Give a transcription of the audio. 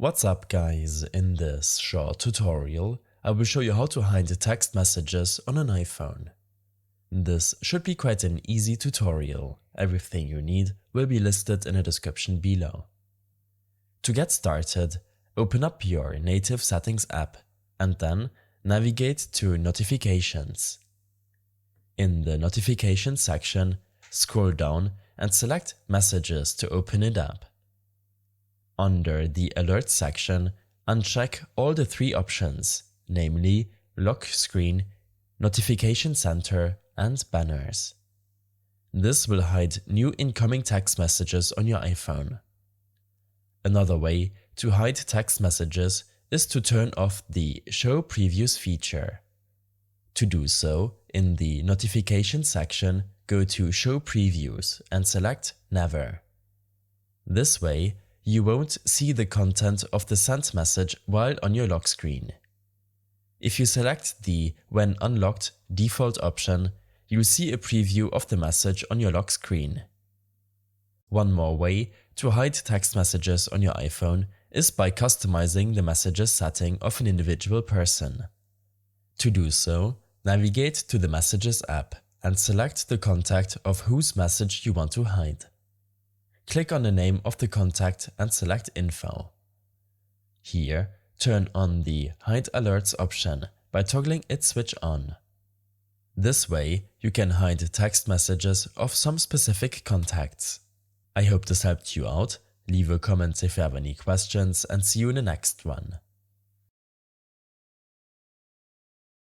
What's up guys, in this short tutorial I will show you how to hide text messages on an iPhone. This should be quite an easy tutorial, everything you need will be listed in the description below. To get started, open up your native settings app and then navigate to Notifications. In the Notifications section, scroll down and select Messages to open it up. Under the Alerts section, uncheck all the three options, namely Lock Screen, Notification Center and Banners. This will hide new incoming text messages on your iPhone. Another way to hide text messages is to turn off the Show Previews feature. To do so, in the Notification section, go to Show Previews and select Never. This way, you won't see the content of the sent message while on your lock screen. If you select the When Unlocked default option, you'll see a preview of the message on your lock screen. One more way to hide text messages on your iPhone is by customizing the messages setting of an individual person. To do so, navigate to the Messages app and select the contact of whose message you want to hide. Click on the name of the contact and select Info. Here, turn on the Hide Alerts option by toggling its switch on. This way, you can hide text messages of some specific contacts. I hope this helped you out. Leave a comment if you have any questions and see you in the next one.